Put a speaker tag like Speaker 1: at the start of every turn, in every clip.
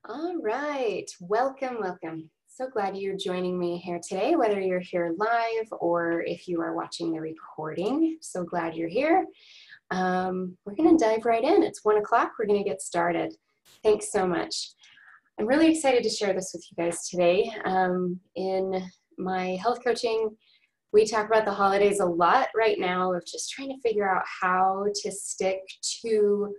Speaker 1: All right, welcome, welcome. So glad you're joining me here today, whether you're here live or if you are watching the recording. So glad you're here. We're gonna dive right in. It's 1 o'clock, we're gonna get started. Thanks so much. I'm really excited to share this with you guys today. In my health coaching, we talk about the holidays a lot right now of just trying to figure out how to stick to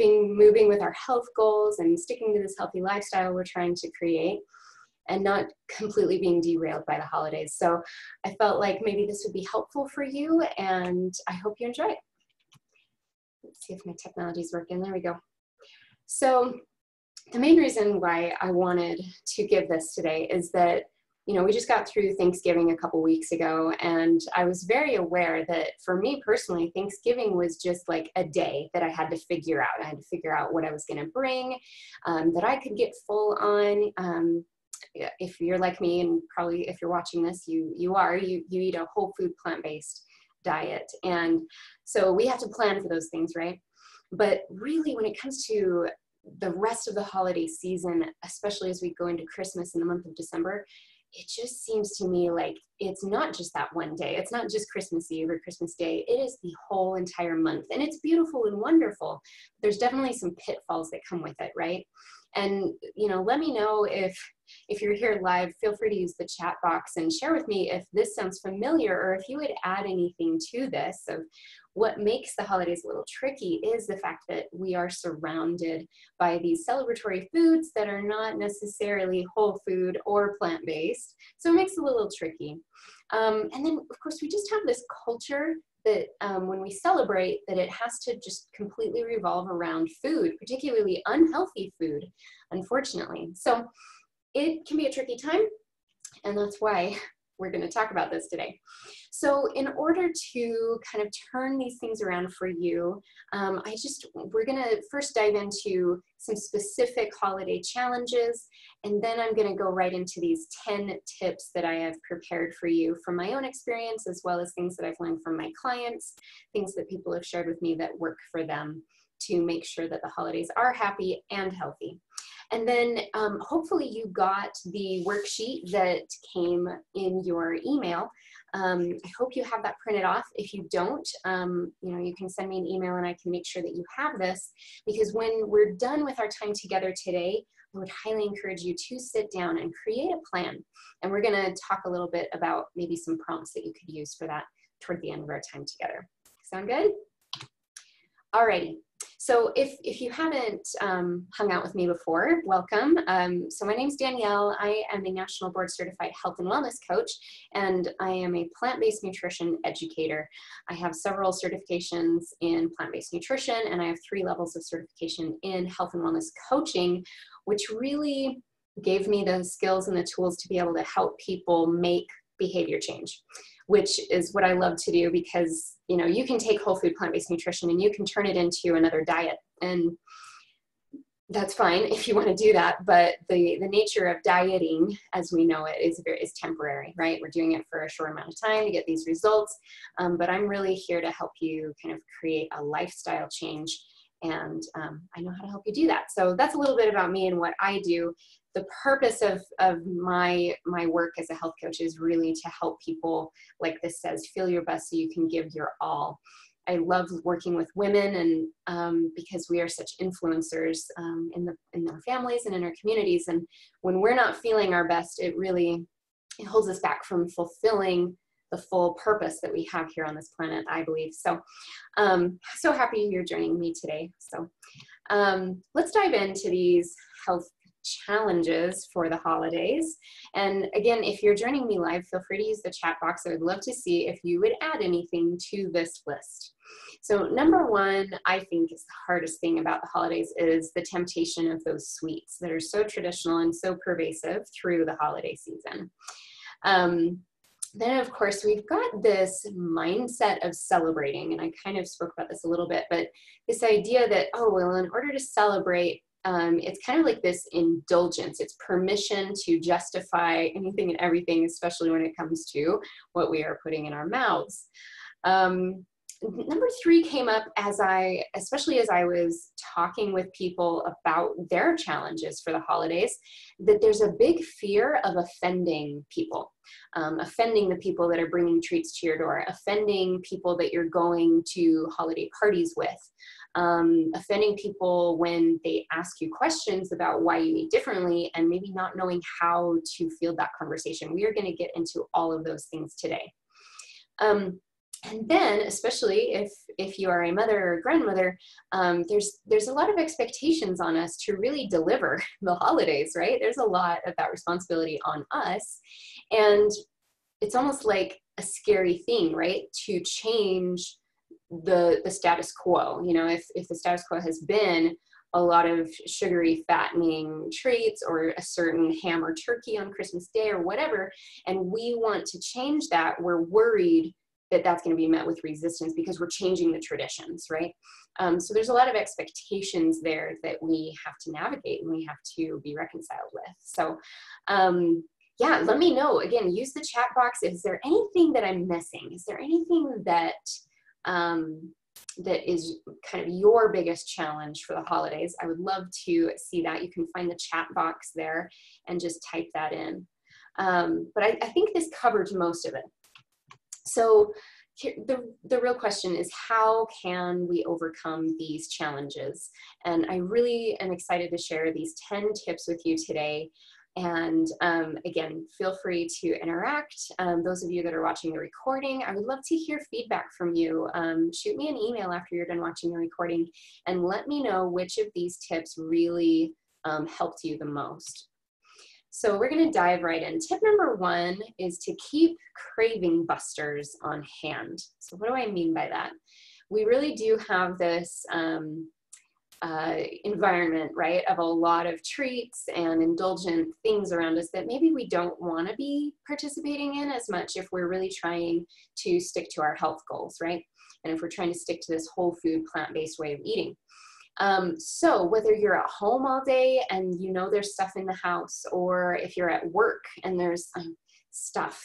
Speaker 1: moving with our health goals and sticking to this healthy lifestyle we're trying to create and not completely being derailed by the holidays. So I felt like maybe this would be helpful for you and I hope you enjoy it. Let's see if my technology's working. There we go. So the main reason why I wanted to give this today is that we just got through Thanksgiving a couple weeks ago, and I was very aware that for me personally, Thanksgiving was just like a day that I had to figure out. I had to figure out what I was going to bring, that I could get full on. If you're like me, and probably if you're watching this, you eat a whole food plant-based diet. And so we have to plan for those things, right? But really when it comes to the rest of the holiday season, especially as we go into Christmas in the month of December, it just seems to me like it's not just that one day. It's not just Christmas Eve or Christmas Day. It is the whole entire month. And it's beautiful and wonderful. There's definitely some pitfalls that come with it, right? And, let me know if you're here live, feel free to use the chat box and share with me if this sounds familiar or if you would add anything to this. Of what makes the holidays a little tricky is the fact that we are surrounded by these celebratory foods that are not necessarily whole food or plant-based. So it makes it a little tricky. And then, of course, we just have this culture that when we celebrate, that it has to just completely revolve around food, particularly unhealthy food, unfortunately. So it can be a tricky time, and that's why we're going to talk about this today. So in order to kind of turn these things around for you, we're going to first dive into some specific holiday challenges, and then I'm going to go right into these 10 tips that I have prepared for you from my own experience, as well as things that I've learned from my clients, things that people have shared with me that work for them to make sure that the holidays are happy and healthy. And then hopefully you got the worksheet that came in your email. I hope you have that printed off. If you don't, you can send me an email and I can make sure that you have this, because when we're done with our time together today, I would highly encourage you to sit down and create a plan. And we're going to talk a little bit about maybe some prompts that you could use for that toward the end of our time together. Sound good? Alrighty. So if you haven't hung out with me before, welcome. So my name's Danielle. I am a National Board Certified Health and Wellness Coach, and I am a plant-based nutrition educator. I have several certifications in plant-based nutrition, and I have 3 levels of certification in health and wellness coaching, which really gave me the skills and the tools to be able to help people make behavior change, which is what I love to do, because you can take whole food plant-based nutrition and you can turn it into another diet, and that's fine if you want to do that, but the nature of dieting as we know it is temporary, right? We're doing it for a short amount of time to get these results, but I'm really here to help you kind of create a lifestyle change, and I know how to help you do that. So that's a little bit about me and what I do. The purpose of my work as a health coach is really to help people, like this says, feel your best so you can give your all. I love working with women, and because we are such influencers in our families and in our communities. And when we're not feeling our best, it holds us back from fulfilling the full purpose that we have here on this planet, I believe. So, so happy you're joining me today. So let's dive into these health challenges for the holidays. And again, if you're joining me live, feel free to use the chat box. I would love to see if you would add anything to this list. So number 1, I think is the hardest thing about the holidays is the temptation of those sweets that are so traditional and so pervasive through the holiday season. Then of course we've got this mindset of celebrating, and I kind of spoke about this a little bit, but this idea that, oh, well, in order to celebrate, it's kind of like this indulgence. It's permission to justify anything and everything, especially when it comes to what we are putting in our mouths. Number 3 came up especially as I was talking with people about their challenges for the holidays, that there's a big fear of offending people, offending the people that are bringing treats to your door, offending people that you're going to holiday parties with, offending people when they ask you questions about why you eat differently and maybe not knowing how to field that conversation. We are going to get into all of those things today. And then, especially if you are a mother or grandmother, there's a lot of expectations on us to really deliver the holidays, right? There's a lot of that responsibility on us. And it's almost like a scary thing, right? To change the status quo. You know, if the status quo has been a lot of sugary, fattening treats or a certain ham or turkey on Christmas Day or whatever, and we want to change that, we're worried that that's going to be met with resistance because we're changing the traditions, right? So there's a lot of expectations there that we have to navigate and we have to be reconciled with. So yeah, let me know. Again, use the chat box. Is there anything that I'm missing? Is there anything that that is kind of your biggest challenge for the holidays? I would love to see that. You can find the chat box there and just type that in. But I think this covers most of it. So the real question is, how can we overcome these challenges? And I really am excited to share these 10 tips with you today. And again, feel free to interact. Those of you that are watching the recording, I would love to hear feedback from you. Shoot me an email after you're done watching the recording and let me know which of these tips really helped you the most. So we're going to dive right in. Tip number 1 is to keep craving busters on hand. So what do I mean by that? We really do have this environment, right, of a lot of treats and indulgent things around us that maybe we don't want to be participating in as much if we're really trying to stick to our health goals, right? And if we're trying to stick to this whole food, plant-based way of eating. So whether you're at home all day and you know there's stuff in the house, or if you're at work and there's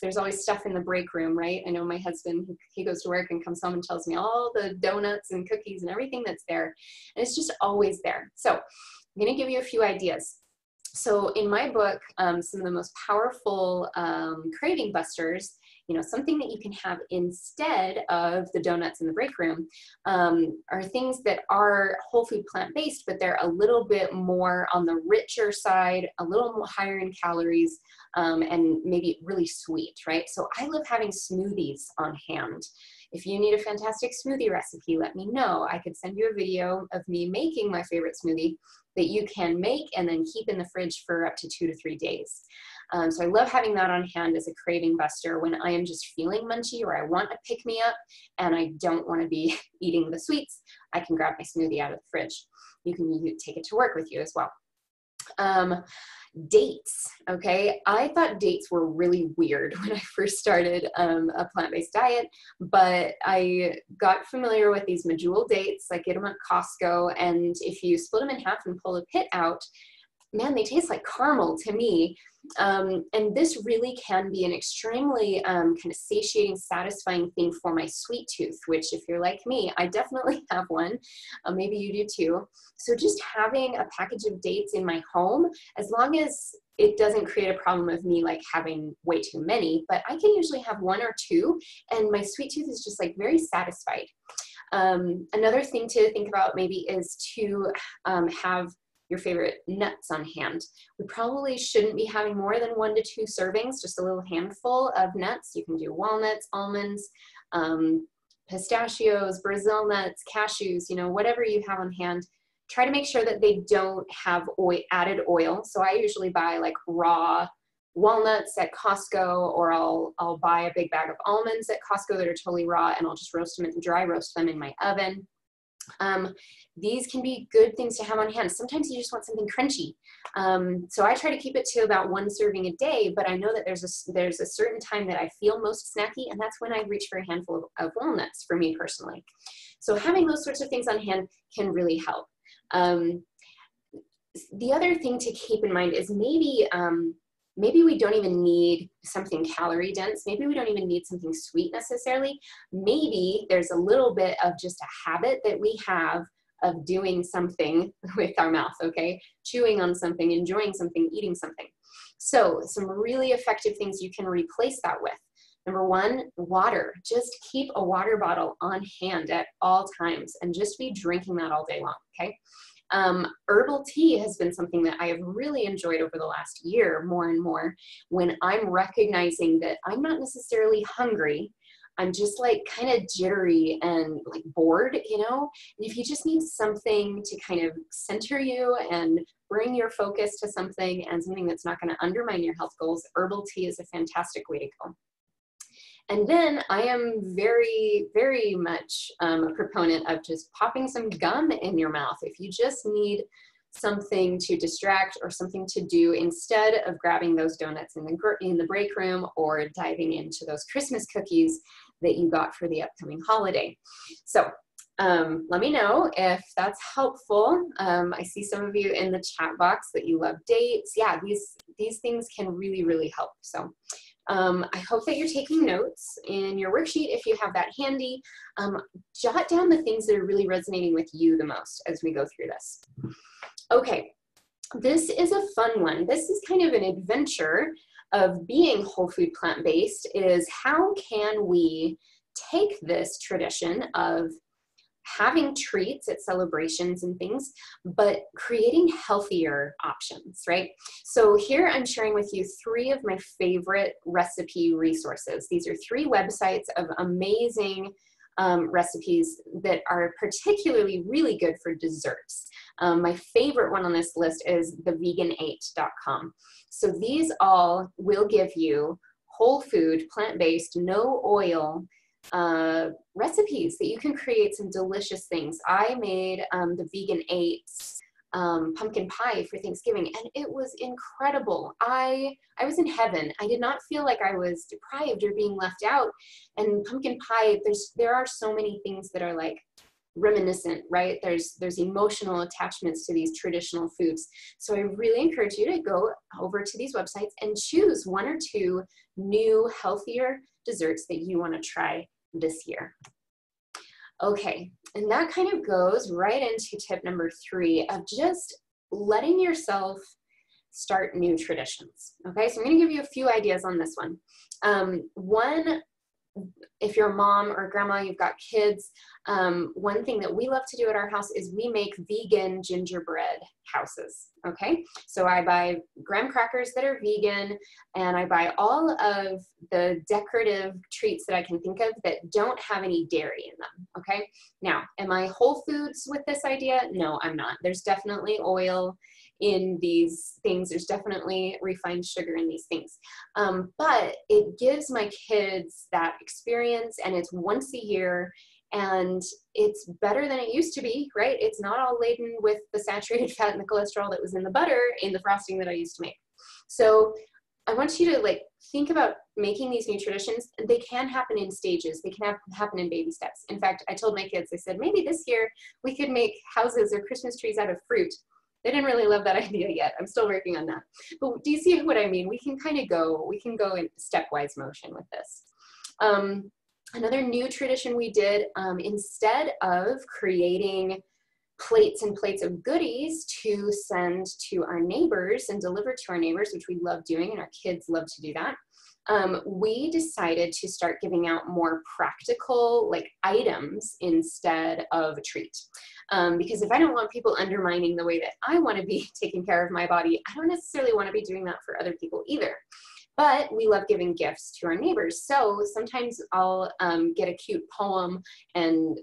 Speaker 1: there's always stuff in the break room, right? I know my husband, he goes to work and comes home and tells me all the donuts and cookies and everything that's there. And it's just always there. So I'm going to give you a few ideas. So in my book, some of the most powerful craving busters, you know, something that you can have instead of the donuts in the break room, are things that are whole food plant-based, but they're a little bit more on the richer side, a little more higher in calories, and maybe really sweet, right? So I love having smoothies on hand. If you need a fantastic smoothie recipe, let me know. I could send you a video of me making my favorite smoothie that you can make and then keep in the fridge for up to 2 to 3 days. So I love having that on hand as a craving buster when I am just feeling munchy or I want a pick-me-up and I don't want to be eating the sweets. I can grab my smoothie out of the fridge. You can take it to work with you as well. Dates, okay? I thought dates were really weird when I first started a plant-based diet, but I got familiar with these medjool dates. I get them at Costco, and if you split them in half and pull the pit out, man, they taste like caramel to me. And this really can be an extremely kind of satiating, satisfying thing for my sweet tooth, which if you're like me, I definitely have one. Maybe you do too. So just having a package of dates in my home, as long as it doesn't create a problem of me like having way too many, but I can usually have 1 or 2 and my sweet tooth is just like very satisfied. Another thing to think about maybe is to have your favorite nuts on hand. We probably shouldn't be having more than 1 to 2 servings, just a little handful of nuts. You can do walnuts, almonds, pistachios, Brazil nuts, cashews, you know, whatever you have on hand. Try to make sure that they don't have added oil. So I usually buy like raw walnuts at Costco, or I'll buy a big bag of almonds at Costco that are totally raw, and I'll just roast them and dry roast them in my oven. These can be good things to have on hand. Sometimes you just want something crunchy. So I try to keep it to about 1 serving a day, but I know that there's a certain time that I feel most snacky, and that's when I reach for a handful of walnuts for me personally. So having those sorts of things on hand can really help. The other thing to keep in mind is maybe maybe we don't even need something calorie dense. Maybe we don't even need something sweet necessarily. Maybe there's a little bit of just a habit that we have of doing something with our mouth, okay? Chewing on something, enjoying something, eating something. So some really effective things you can replace that with. Number one, water. Just keep a water bottle on hand at all times and just be drinking that all day long, okay? Herbal tea has been something that I have really enjoyed over the last year more and more, when I'm recognizing that I'm not necessarily hungry. I'm just like kind of jittery and like bored, you know? And if you just need something to kind of center you and bring your focus to something and something that's not going to undermine your health goals, herbal tea is a fantastic way to go. And then I am very, very much a proponent of just popping some gum in your mouth. If you just need something to distract or something to do instead of grabbing those donuts in the break room or diving into those Christmas cookies that you got for the upcoming holiday. So let me know if that's helpful. I see some of you in the chat box that you love dates. Yeah, these things can really, really help. So I hope that you're taking notes in your worksheet. If you have that handy, jot down the things that are really resonating with you the most as we go through this. Okay, this is a fun one. This is kind of an adventure of being whole food plant-based, is how can we take this tradition of having treats at celebrations and things, but creating healthier options, right? So here I'm sharing with you 3 of my favorite recipe resources. These are 3 websites of amazing recipes that are particularly really good for desserts. My favorite one on this list is thevegan8.com. So these all will give you whole food, plant-based, no oil recipes that you can create some delicious things. I made the Vegan 8's pumpkin pie for Thanksgiving, and it was incredible. I was in heaven. I did not feel like I was deprived or being left out. And pumpkin pie, there are so many things that are like reminiscent, right? There's emotional attachments to these traditional foods. So I really encourage you to go over to these websites and choose 1 or 2 new, healthier desserts that you want to try this year. Okay, and that kind of goes right into tip number 3 of just letting yourself start new traditions. Okay, so I'm going to give you a few ideas on this one. One, if you're a mom or grandma, you've got kids, one thing that we love to do at our house is we make vegan gingerbread houses, okay? So I buy graham crackers that are vegan, and I buy all of the decorative treats that I can think of that don't have any dairy in them, okay? Now, am I Whole Foods with this idea? No, I'm not. There's definitely oil in these things. There's definitely refined sugar in these things. But it gives my kids that experience, and it's once a year, and it's better than it used to be, right? It's not all laden with the saturated fat and the cholesterol that was in the butter in the frosting that I used to make. So I want you to like think about making these new traditions. They can happen in stages. They can happen in baby steps. In fact, I told my kids, I said, maybe this year we could make houses or Christmas trees out of fruit. They didn't really love that idea yet. I'm still working on that. But do you see what I mean? We can go in stepwise motion with this. Another new tradition we did, instead of creating plates and plates of goodies to send to our neighbors and deliver to our neighbors, which we love doing, and our kids love to do that, we decided to start giving out more practical like items instead of a treat. Because if I don't want people undermining the way that I want to be taking care of my body, I don't necessarily want to be doing that for other people either. But we love giving gifts to our neighbors. So sometimes I'll get a cute poem and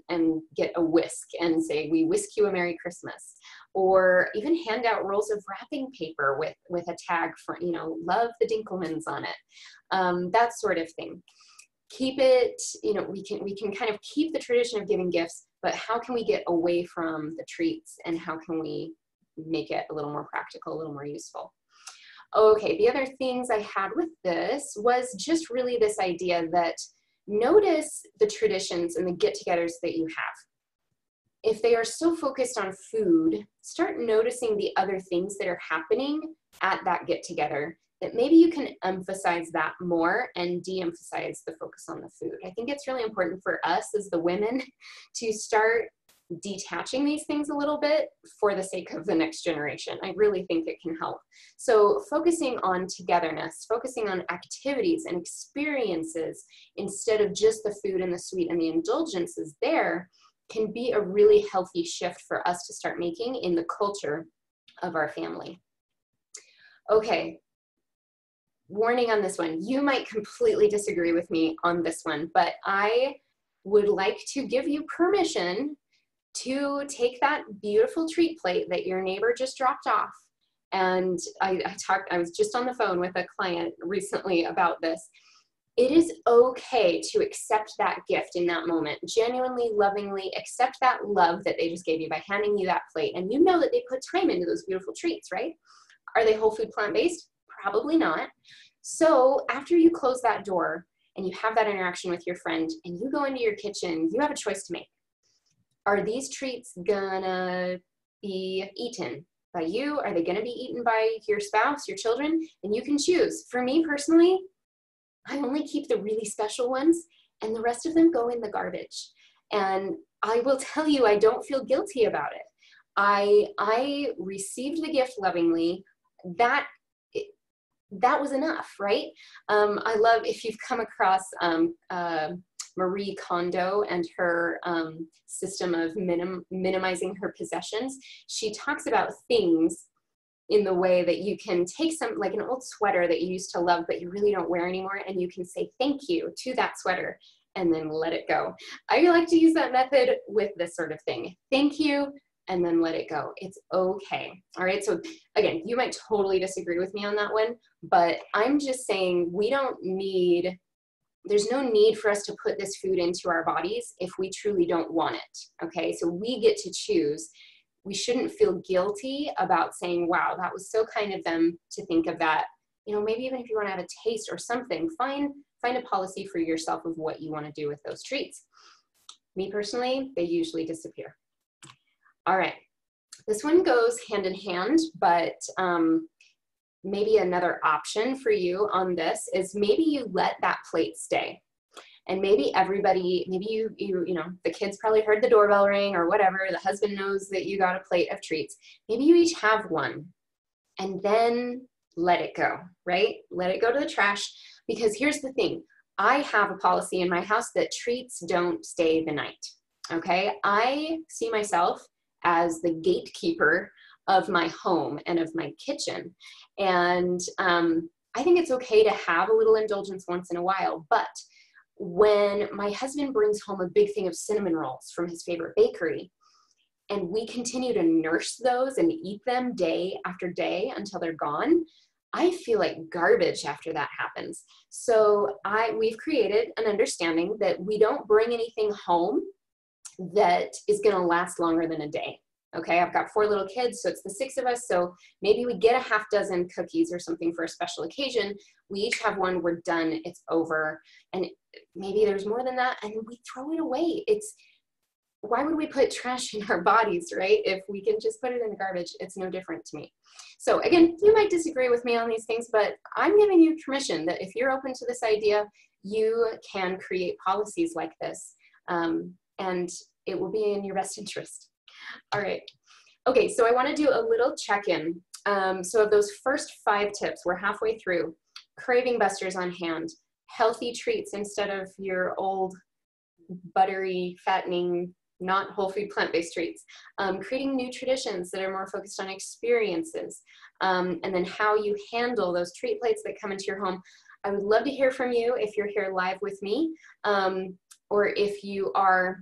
Speaker 1: get a whisk and say, we whisk you a Merry Christmas. Or even hand out rolls of wrapping paper with a tag for, you know, love the Dinkelmans on it. That sort of thing. Keep it, you know, we can kind of keep the tradition of giving gifts, but how can we get away from the treats and how can we make it a little more practical, a little more useful? Okay, the other things I had with this was just really this idea that notice the traditions and the get-togethers that you have. If they are so focused on food, start noticing the other things that are happening at that get-together that maybe you can emphasize that more and de-emphasize the focus on the food. I think it's really important for us as the women to start detaching these things a little bit for the sake of the next generation. I really think it can help. So focusing on togetherness, focusing on activities and experiences instead of just the food and the sweet and the indulgences there can be a really healthy shift for us to start making in the culture of our family. Okay, warning on this one. You might completely disagree with me on this one, but I would like to give you permission to take that beautiful treat plate that your neighbor just dropped off. And I was just on the phone with a client recently about this. It is okay to accept that gift in that moment, genuinely, lovingly accept that love that they just gave you by handing you that plate. And you know that they put time into those beautiful treats, right? Are they whole food plant-based? Probably not. So after you close that door and you have that interaction with your friend and you go into your kitchen, you have a choice to make. Are these treats gonna be eaten by you? Are they gonna be eaten by your spouse, your children? And you can choose. For me personally, I only keep the really special ones and the rest of them go in the garbage. And I will tell you, I don't feel guilty about it. I received the gift lovingly. That was enough, right? I love, if you've come across Marie Kondo and her system of minimizing her possessions, she talks about things in the way that you can take some, like an old sweater that you used to love but you really don't wear anymore, and you can say thank you to that sweater and then let it go. I like to use that method with this sort of thing. Thank you, and then let it go. It's okay. All right. So again, you might totally disagree with me on that one, but I'm just saying there's no need for us to put this food into our bodies if we truly don't want it. Okay. So we get to choose. We shouldn't feel guilty about saying, wow, that was so kind of them to think of that. You know, maybe even if you want to have a taste or something, find a policy for yourself of what you want to do with those treats. Me personally, they usually disappear. All right, this one goes hand in hand, but maybe another option for you on this is maybe you let that plate stay. And maybe everybody, maybe you know, the kids probably heard the doorbell ring or whatever, the husband knows that you got a plate of treats. Maybe you each have one and then let it go, right? Let it go to the trash, because here's the thing. I have a policy in my house that treats don't stay the night, okay? I see myself as the gatekeeper of my home and of my kitchen. And I think it's okay to have a little indulgence once in a while, but when my husband brings home a big thing of cinnamon rolls from his favorite bakery, and we continue to nurse those and eat them day after day until they're gone, I feel like garbage after that happens. So we've created an understanding that we don't bring anything home that is going to last longer than a day. Okay, I've got 4 little kids, so it's the 6 of us. So maybe we get a half dozen cookies or something for a special occasion. We each have one, we're done, it's over. And maybe there's more than that, and we throw it away. Why would we put trash in our bodies, right? If we can just put it in the garbage, it's no different to me. So again, you might disagree with me on these things, but I'm giving you permission that if you're open to this idea, you can create policies like this, and it will be in your best interest. All right. Okay, so I want to do a little check-in. So of those first 5 tips, we're halfway through. Craving busters on hand, healthy treats instead of your old buttery, fattening, not whole food plant-based treats, creating new traditions that are more focused on experiences, and then how you handle those treat plates that come into your home. I would love to hear from you if you're here live with me, or if you are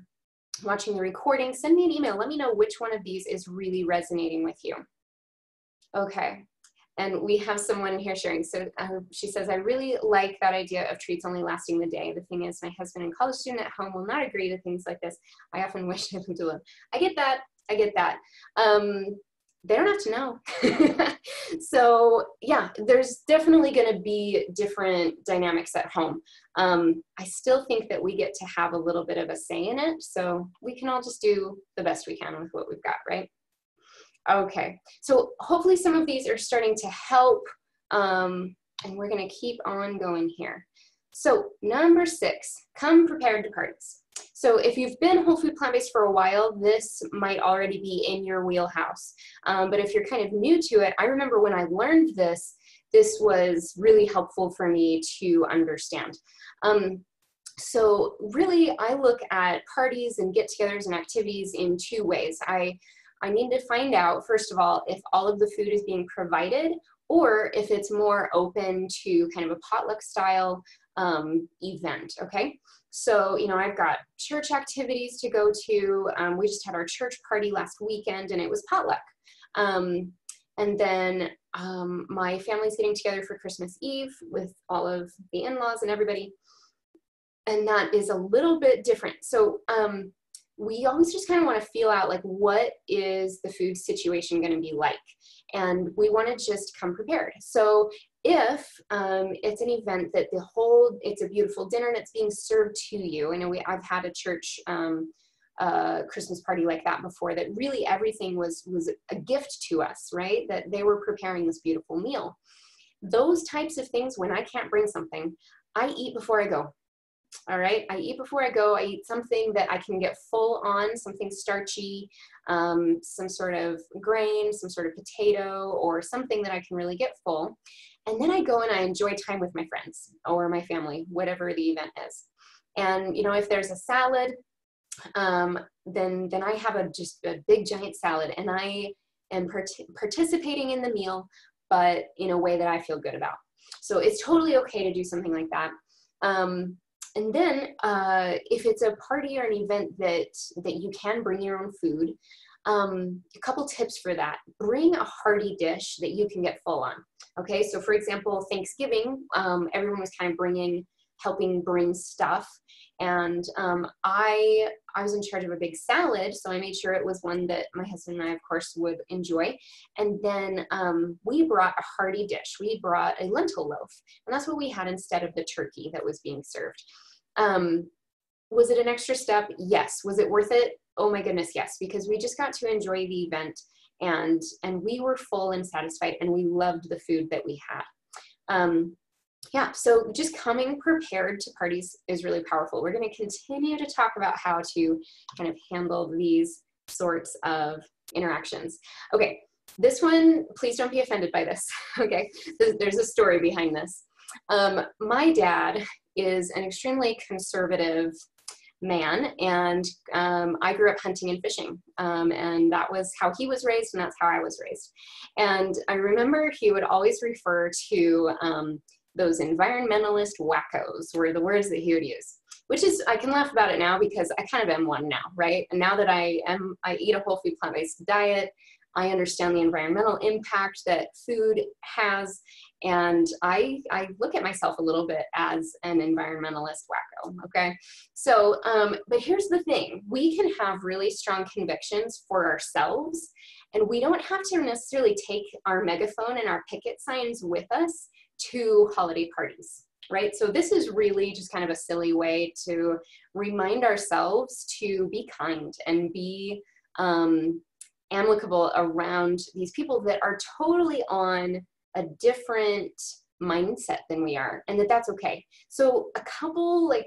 Speaker 1: watching the recording, send me an email. Let me know which one of these is really resonating with you. Okay, and we have someone here sharing. So she says, I really like that idea of treats only lasting the day. The thing is, my husband and college student at home will not agree to things like this. I often wish I lived alone. I get that. I get that. They don't have to know. So yeah, there's definitely going to be different dynamics at home. I still think that we get to have a little bit of a say in it. So we can all just do the best we can with what we've got, right? Okay. So hopefully some of these are starting to help And we're gonna keep on going here. So number 6, come prepared to parties. So if you've been whole food plant-based for a while, this might already be in your wheelhouse. But if you're kind of new to it, I remember when I learned this, this was really helpful for me to understand. So really, I look at parties and get-togethers and activities in 2 ways. I need to find out, first of all, if all of the food is being provided, or if it's more open to kind of a potluck style event, okay? So, you know, I've got church activities to go to. We just had our church party last weekend and it was potluck. And then my family's getting together for Christmas Eve with all of the in-laws and everybody. And that is a little bit different. So we always just kind of want to feel out, like, what is the food situation going to be like? And we want to just come prepared. So if it's an event that it's a beautiful dinner and it's being served to you. I know I've had a church Christmas party like that before, that really everything was a gift to us, right? That they were preparing this beautiful meal. Those types of things, when I can't bring something, I eat before I go. All right, I eat before I go. I eat something that I can get full on, something starchy, some sort of grain, some sort of potato, or something that I can really get full. And then I go and I enjoy time with my friends or my family, whatever the event is. And, you know, if there's a salad, then I have just a big giant salad, and I am participating in the meal, but in a way that I feel good about. So it's totally okay to do something like that. And then if it's a party or an event that you can bring your own food, a couple tips for that. Bring a hearty dish that you can get full on. Okay, so for example, Thanksgiving, everyone was kind of helping bring stuff. And I was in charge of a big salad, so I made sure it was one that my husband and I, of course, would enjoy. And then we brought a hearty dish. We brought a lentil loaf, and that's what we had instead of the turkey that was being served. Was it an extra step? Yes. Was it worth it? Oh my goodness, yes, because we just got to enjoy the event, and we were full and satisfied, and we loved the food that we had. Yeah, so just coming prepared to parties is really powerful. We're going to continue to talk about how to kind of handle these sorts of interactions. Okay, this one, please don't be offended by this. Okay, there's a story behind this. My dad is an extremely conservative man, and I grew up hunting and fishing, and that was how he was raised, and that's how I was raised. And I remember he would always refer to those environmentalist wackos were the words that he would use, which is, I can laugh about it now because I kind of am one now, right? And now that I eat a whole food plant-based diet, I understand the environmental impact that food has, and I look at myself a little bit as an environmentalist wacko, okay? So, but here's the thing. We can have really strong convictions for ourselves, and we don't have to necessarily take our megaphone and our picket signs with us to holiday parties, right? So this is really just kind of a silly way to remind ourselves to be kind and be amicable around these people that are totally on a different mindset than we are, and that's okay. So a couple, like,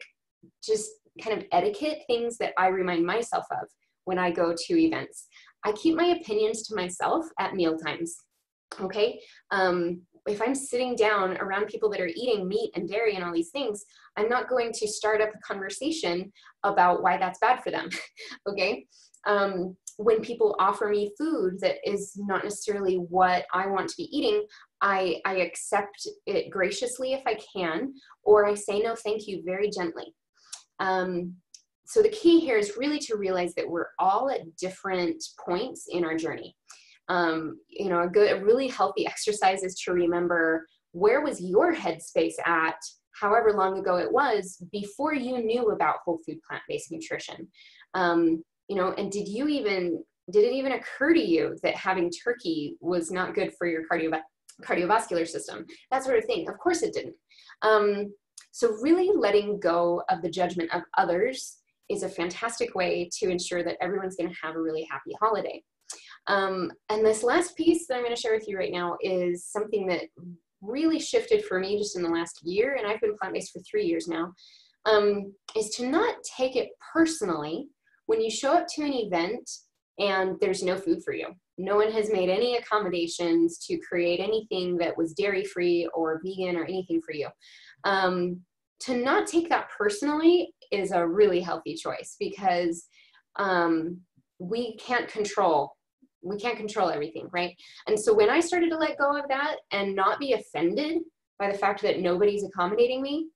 Speaker 1: just kind of etiquette things that I remind myself of when I go to events. I keep my opinions to myself at meal times, okay? If I'm sitting down around people that are eating meat and dairy and all these things, I'm not going to start up a conversation about why that's bad for them, okay? When people offer me food that is not necessarily what I want to be eating, I accept it graciously if I can, or I say no thank you very gently. So the key here is really to realize that we're all at different points in our journey. You know, a really healthy exercise is to remember, where was your headspace at, however long ago it was, before you knew about whole food plant-based nutrition? You know, and did it even occur to you that having turkey was not good for your cardiovascular system? That sort of thing. Of course it didn't. So really letting go of the judgment of others is a fantastic way to ensure that everyone's going to have a really happy holiday. And this last piece that I'm going to share with you right now is something that really shifted for me just in the last year, and I've been plant-based for 3 years now, is to not take it personally when you show up to an event and there's no food for you. No one has made any accommodations to create anything that was dairy-free or vegan or anything for you. To not take that personally is a really healthy choice, because we can't control everything, right? And so when I started to let go of that and not be offended by the fact that nobody's accommodating me,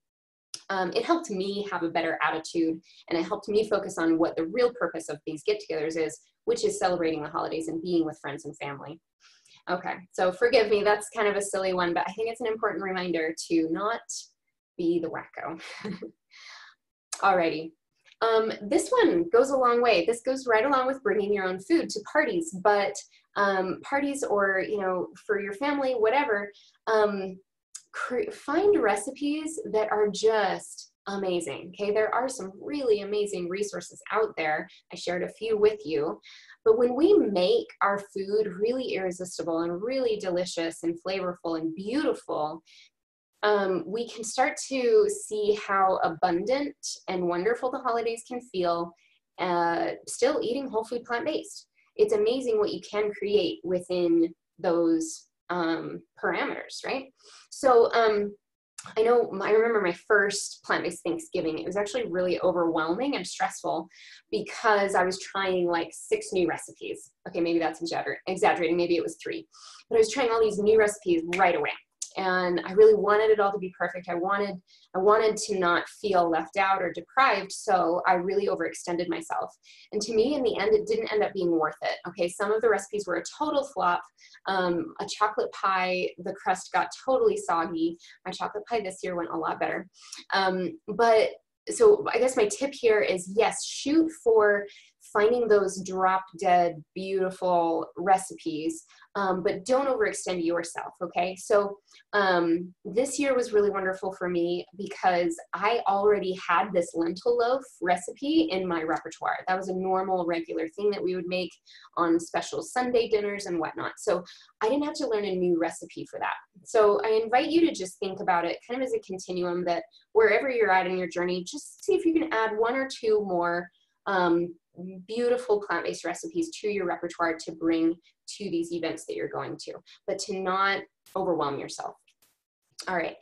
Speaker 1: it helped me have a better attitude, and it helped me focus on what the real purpose of these get-togethers is, which is celebrating the holidays and being with friends and family. Okay, so forgive me, that's kind of a silly one, but I think it's an important reminder to not be the wacko. Alrighty. This one goes a long way. This goes right along with bringing your own food to parties, but parties, or, you know, for your family, whatever, find recipes that are just amazing. Okay, there are some really amazing resources out there. I shared a few with you, but when we make our food really irresistible and really delicious and flavorful and beautiful, we can start to see how abundant and wonderful the holidays can feel, still eating whole food plant-based. It's amazing what you can create within those parameters, right? So I remember my first plant-based Thanksgiving. It was actually really overwhelming and stressful because I was trying like 6 new recipes. Okay, maybe that's exaggerating, maybe it was 3. But I was trying all these new recipes right away. And I really wanted it all to be perfect. I wanted to not feel left out or deprived, so I really overextended myself. And to me, in the end, it didn't end up being worth it. Okay, some of the recipes were a total flop. A chocolate pie, the crust got totally soggy. My chocolate pie this year went a lot better. So I guess my tip here is, yes, shoot for finding those drop dead, beautiful recipes, but don't overextend yourself, okay? So this year was really wonderful for me because I already had this lentil loaf recipe in my repertoire. That was a normal, regular thing that we would make on special Sunday dinners and whatnot. So I didn't have to learn a new recipe for that. So I invite you to just think about it kind of as a continuum, that wherever you're at in your journey, just see if you can add 1 or 2 more beautiful plant-based recipes to your repertoire to bring to these events that you're going to, but to not overwhelm yourself. All right,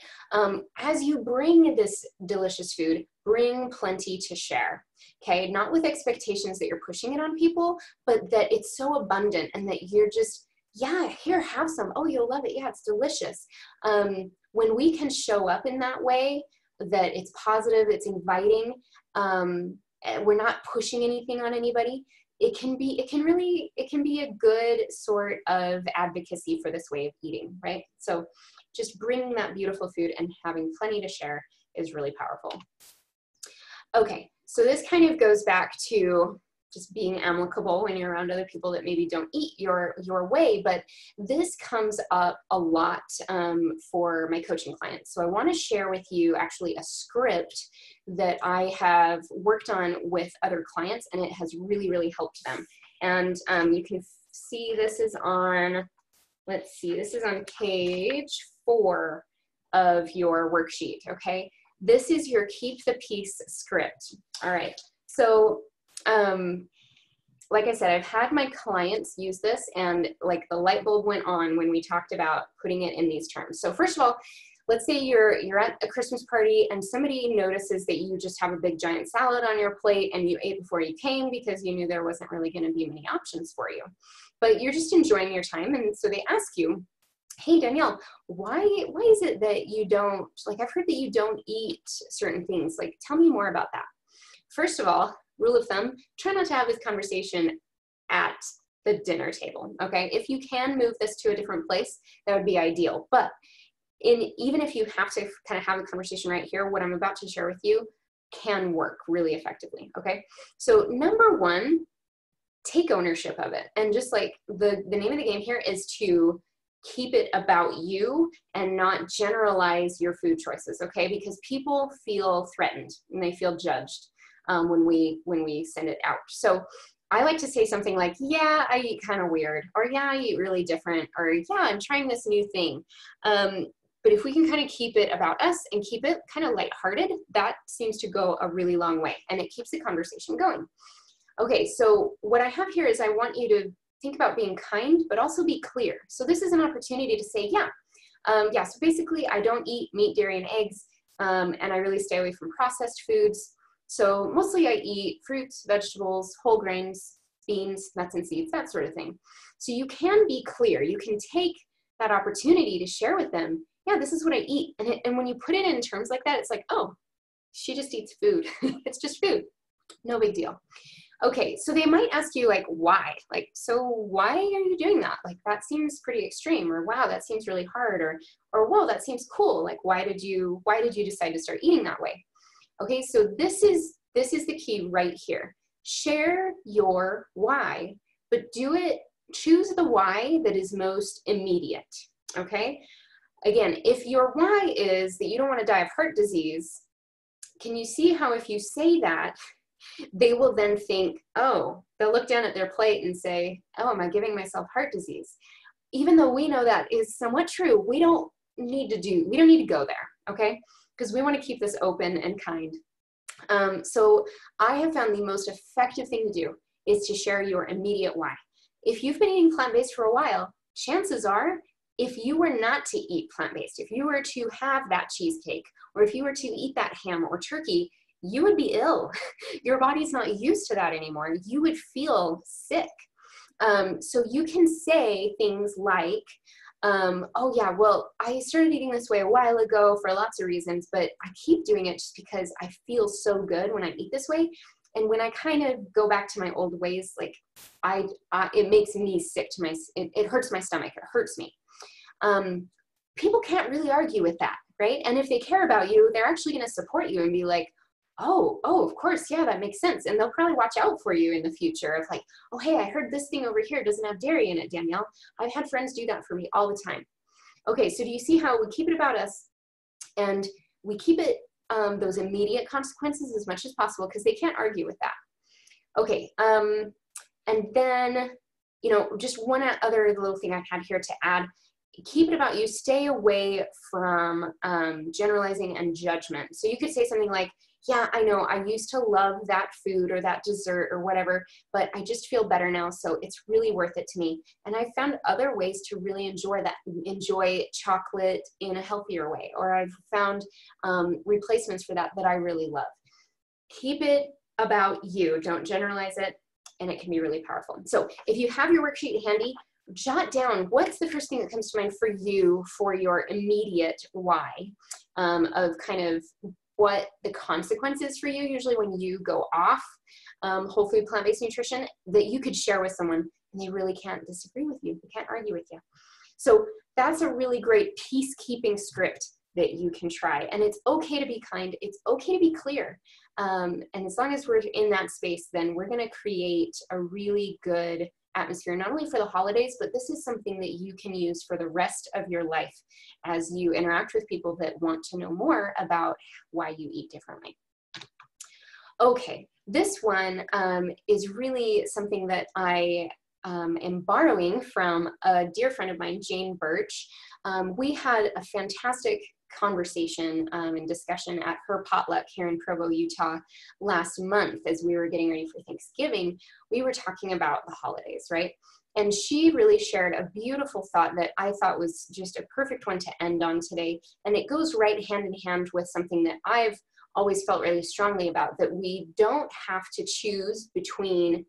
Speaker 1: as you bring this delicious food, bring plenty to share, okay? Not with expectations that you're pushing it on people, but that it's so abundant and that you're just, yeah, here, have some. Oh, you'll love it. Yeah, it's delicious. When we can show up in that way, that it's positive, it's inviting, we're not pushing anything on anybody, it can be a good sort of advocacy for this way of eating, right? So just bringing that beautiful food and having plenty to share is really powerful. Okay, so this kind of goes back to just being amicable when you're around other people that maybe don't eat your way, but this comes up a lot for my coaching clients. So I want to share with you actually a script that I have worked on with other clients, and it has really, really helped them. And you can see this is on, let's see, this is on page 4 of your worksheet, okay? This is your Keep the Peace script. All right, so like I said, I've had my clients use this, and like the light bulb went on when we talked about putting it in these terms. So first of all, let's say you're at a Christmas party and somebody notices that you just have a big giant salad on your plate and you ate before you came because you knew there wasn't really going to be many options for you. But you're just enjoying your time, and so they ask you, hey, Danielle, why is it that you don't, like, I've heard that you don't eat certain things. Like, tell me more about that. First of all, rule of thumb, try not to have this conversation at the dinner table, okay? If you can move this to a different place, that would be ideal. But even if you have to kind of have a conversation right here, what I'm about to share with you can work really effectively, okay? So number 1, take ownership of it. And just like the name of the game here is to keep it about you and not generalize your food choices, okay? Because people feel threatened and they feel judged when we send it out. So I like to say something like, yeah, I eat kind of weird, or yeah, I eat really different, or yeah, I'm trying this new thing. But if we can kind of keep it about us and keep it kind of lighthearted, that seems to go a really long way, and it keeps the conversation going. Okay, so what I have here is I want you to think about being kind, but also be clear. So this is an opportunity to say, so basically I don't eat meat, dairy, and eggs, and I really stay away from processed foods. So mostly I eat fruits, vegetables, whole grains, beans, nuts and seeds, that sort of thing. So you can be clear. You can take that opportunity to share with them, yeah, this is what I eat. And when you put it in terms like that, it's like, oh, she just eats food. It's just food. No big deal. Okay, so they might ask you like, why? Like, so why are you doing that? Like, that seems pretty extreme, or wow, that seems really hard, or whoa, that seems cool. Like, why did you decide to start eating that way? Okay, so this is the key right here. Share your why, but choose the why that is most immediate, okay? Again, if your why is that you don't want to die of heart disease, can you see how if you say that, they will then think, oh, they'll look down at their plate and say, oh, am I giving myself heart disease? Even though we know that is somewhat true, we don't need to go there, okay? Because we want to keep this open and kind. So I have found the most effective thing to do is to share your immediate why. If you've been eating plant-based for a while, chances are, if you were not to eat plant-based, if you were to have that cheesecake, or if you were to eat that ham or turkey, you would be ill. Your body's not used to that anymore. You would feel sick. So you can say things like, oh yeah, well, I started eating this way a while ago for lots of reasons, but I keep doing it just because I feel so good when I eat this way. And when I kind of go back to my old ways, like it makes me sick to it hurts my stomach, it hurts me. People can't really argue with that, right? And if they care about you, they're actually going to support you and be like, oh, of course, yeah, that makes sense. And they'll probably watch out for you in the future of like, oh, hey, I heard this thing over here doesn't have dairy in it, Danielle. I've had friends do that for me all the time. Okay, so do you see how we keep it about us and we keep it those immediate consequences as much as possible because they can't argue with that. Okay, and then, just one other little thing I had here to add, keep it about you, stay away from generalizing and judgment. So you could say something like, yeah, I know, I used to love that food or that dessert or whatever, but I just feel better now, so it's really worth it to me. And I found other ways to really enjoy chocolate in a healthier way, or I've found replacements for that I really love. Keep it about you, don't generalize it, and it can be really powerful. So if you have your worksheet handy, jot down what's the first thing that comes to mind for you for your immediate why of kind of what the consequence is for you, usually when you go off whole food plant-based nutrition, that you could share with someone and they really can't disagree with you, they can't argue with you. So that's a really great peacekeeping script that you can try. And it's okay to be kind, it's okay to be clear. And as long as we're in that space, then we're gonna create a really good atmosphere, not only for the holidays, but this is something that you can use for the rest of your life as you interact with people that want to know more about why you eat differently. Okay, this one is really something that I am borrowing from a dear friend of mine, Jane Birch. We had a fantastic conversation and discussion at her potluck here in Provo, Utah last month as we were getting ready for Thanksgiving. We were talking about the holidays, right? And she really shared a beautiful thought that I thought was just a perfect one to end on today. And it goes right hand in hand with something that I've always felt really strongly about, that we don't have to choose between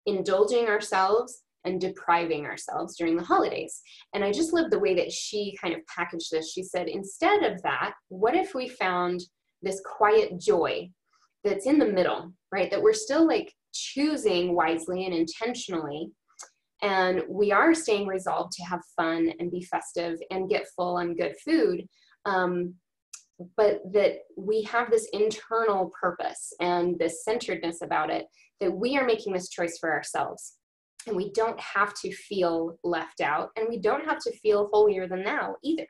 Speaker 1: indulging ourselves and depriving ourselves during the holidays. And I just love the way that she kind of packaged this. She said, instead of that, what if we found this quiet joy that's in the middle, right? That we're still like choosing wisely and intentionally, and we are staying resolved to have fun and be festive and get full on good food, but that we have this internal purpose and this centeredness about it, that we are making this choice for ourselves. And we don't have to feel left out, and we don't have to feel holier than thou either.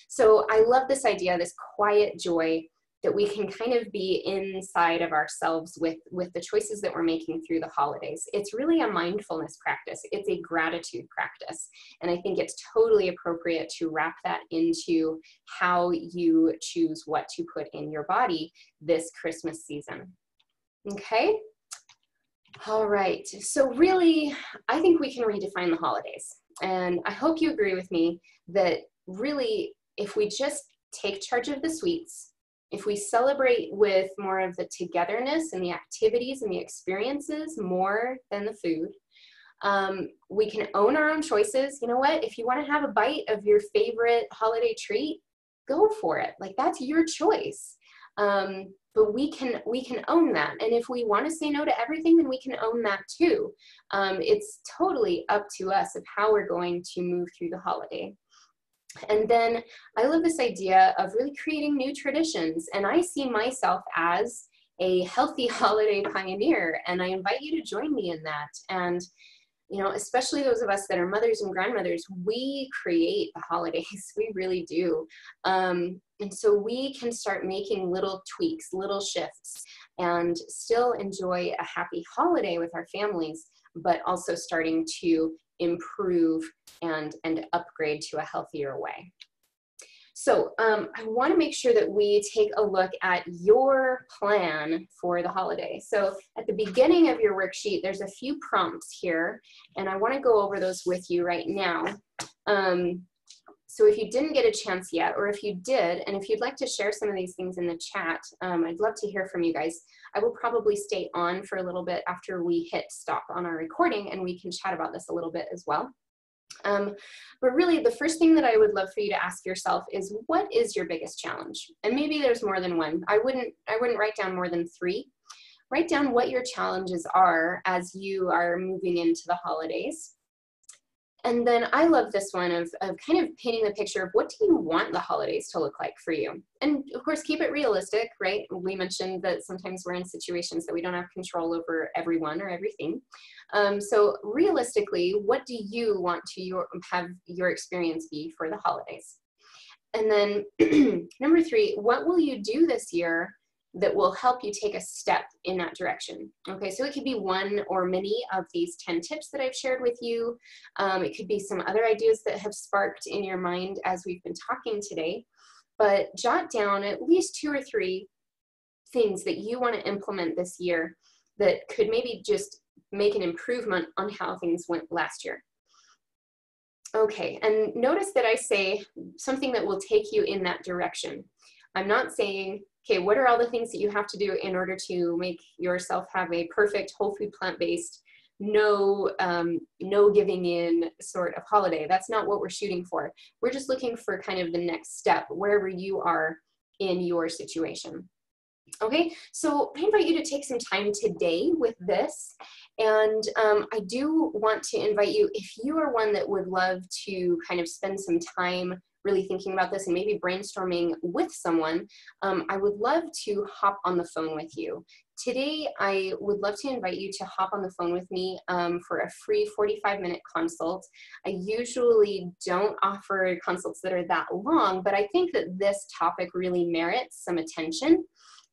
Speaker 1: So I love this idea, this quiet joy that we can kind of be inside of ourselves with the choices that we're making through the holidays. It's really a mindfulness practice. It's a gratitude practice. And I think it's totally appropriate to wrap that into how you choose what to put in your body this Christmas season. Okay? All right. So really, I think we can redefine the holidays. And I hope you agree with me that really, if we just take charge of the sweets, if we celebrate with more of the togetherness and the activities and the experiences more than the food, we can own our own choices. You know what? If you want to have a bite of your favorite holiday treat, go for it. Like, that's your choice. But we can own that. And if we want to say no to everything, then we can own that too. It's totally up to us of how we're going to move through the holiday. And then I love this idea of really creating new traditions. And I see myself as a healthy holiday pioneer, and I invite you to join me in that. And, you know, especially those of us that are mothers and grandmothers, we create the holidays. We really do. And so we can start making little tweaks, little shifts, and still enjoy a happy holiday with our families, but also starting to improve and upgrade to a healthier way. So I want to make sure that we take a look at your plan for the holiday. So at the beginning of your worksheet, there's a few prompts here, and I want to go over those with you right now. So if you didn't get a chance yet, or if you did, and if you'd like to share some of these things in the chat, I'd love to hear from you guys. I will probably stay on for a little bit after we hit stop on our recording, and we can chat about this a little bit as well. But really, the first thing that I would love for you to ask yourself is, what is your biggest challenge? And maybe there's more than one. I wouldn't write down more than 3. Write down what your challenges are as you are moving into the holidays. And then I love this one of kind of painting the picture of, what do you want the holidays to look like for you? And of course, keep it realistic, right? We mentioned that sometimes we're in situations that we don't have control over everyone or everything. So realistically, what do you want to have your experience be for the holidays? And then number 3, what will you do this year that will help you take a step in that direction? Okay, so it could be one or many of these 10 tips that I've shared with you. It could be some other ideas that have sparked in your mind as we've been talking today, but jot down at least 2 or 3 things that you want to implement this year that could maybe just make an improvement on how things went last year. Okay, and notice that I say something that will take you in that direction. I'm not saying, okay, what are all the things that you have to do in order to make yourself have a perfect whole food, plant-based, no giving in sort of holiday. That's not what we're shooting for. We're just looking for kind of the next step wherever you are in your situation. Okay, so I invite you to take some time today with this. And I do want to invite you, if you are one that would love to kind of spend some time really thinking about this and maybe brainstorming with someone, I would love to hop on the phone with you. Today, I would love to invite you to hop on the phone with me for a free 45-minute consult. I usually don't offer consults that are that long, but I think that this topic really merits some attention.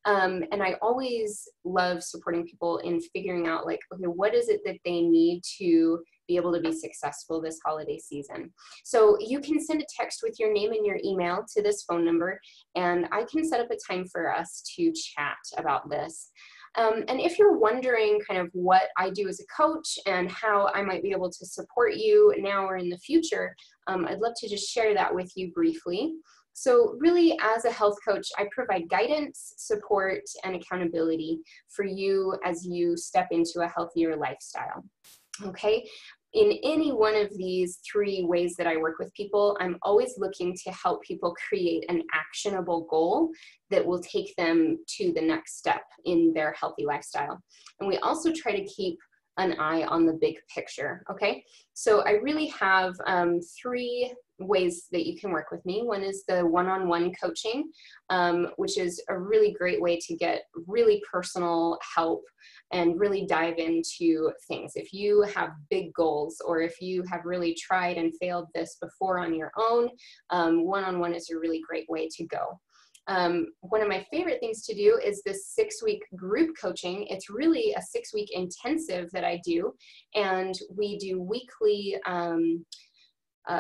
Speaker 1: And I always love supporting people in figuring out, like, okay, what is it that they need to be able to be successful this holiday season? So you can send a text with your name and your email to this phone number, and I can set up a time for us to chat about this. And if you're wondering kind of what I do as a coach and how I might be able to support you now or in the future, I'd love to just share that with you briefly. So really, as a health coach, I provide guidance, support, and accountability for you as you step into a healthier lifestyle. Okay? In any one of these 3 ways that I work with people, I'm always looking to help people create an actionable goal that will take them to the next step in their healthy lifestyle. And we also try to keep an eye on the big picture, okay? So I really have 3 ways that you can work with me. One is the one-on-one coaching, which is a really great way to get really personal help and really dive into things. If you have big goals, or if you have really tried and failed this before on your own, one-on-one is a really great way to go. One of my favorite things to do is this 6-week group coaching. It's really a 6-week intensive that I do, and we do weekly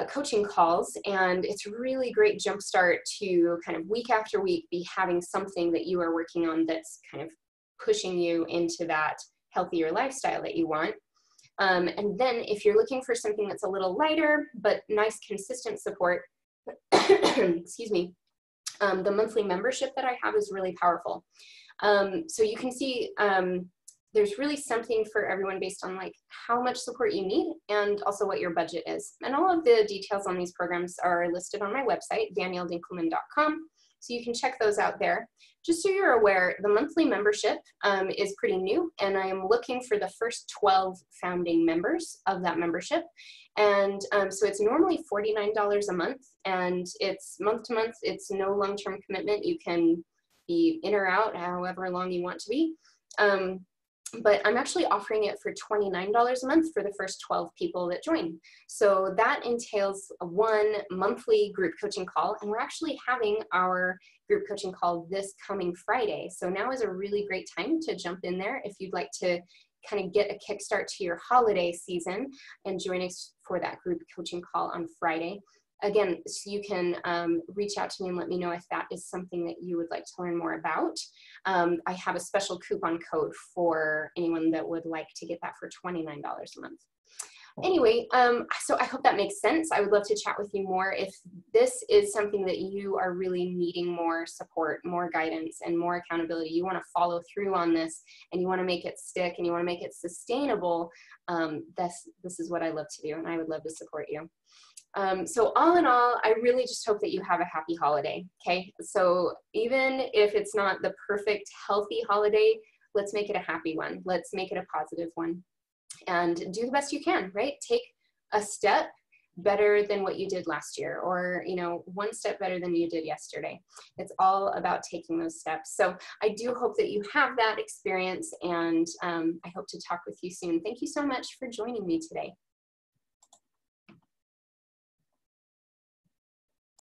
Speaker 1: coaching calls, and it's a really great jumpstart to kind of week after week be having something that you are working on that's kind of pushing you into that healthier lifestyle that you want. And then if you're looking for something that's a little lighter but nice consistent support, excuse me, the monthly membership that I have is really powerful. So you can see there's really something for everyone based on like how much support you need and also what your budget is. And all of the details on these programs are listed on my website, danielledinkelman.com. So you can check those out there. Just so you're aware, the monthly membership is pretty new, and I am looking for the first 12 founding members of that membership. And so it's normally $49 a month, and it's month to month. It's no long-term commitment. You can be in or out however long you want to be. But I'm actually offering it for $29 a month for the first 12 people that join. So that entails one monthly group coaching call, and we're actually having our group coaching call this coming Friday. So now is a really great time to jump in there if you'd like to kind of get a kickstart to your holiday season and join us for that group coaching call on Friday. Again, so you can reach out to me and let me know if that is something that you would like to learn more about. I have a special coupon code for anyone that would like to get that for $29 a month. Anyway, so I hope that makes sense. I would love to chat with you more. If this is something that you are really needing more support, more guidance, and more accountability, you want to follow through on this, and you want to make it stick, and you want to make it sustainable, this is what I love to do, and I would love to support you. So all in all, I really just hope that you have a happy holiday, okay? So even if it's not the perfect healthy holiday, let's make it a happy one. Let's make it a positive one. And do the best you can, right? Take a step better than what you did last year, or, you know, one step better than you did yesterday. It's all about taking those steps. So I do hope that you have that experience, and I hope to talk with you soon. Thank you so much for joining me today.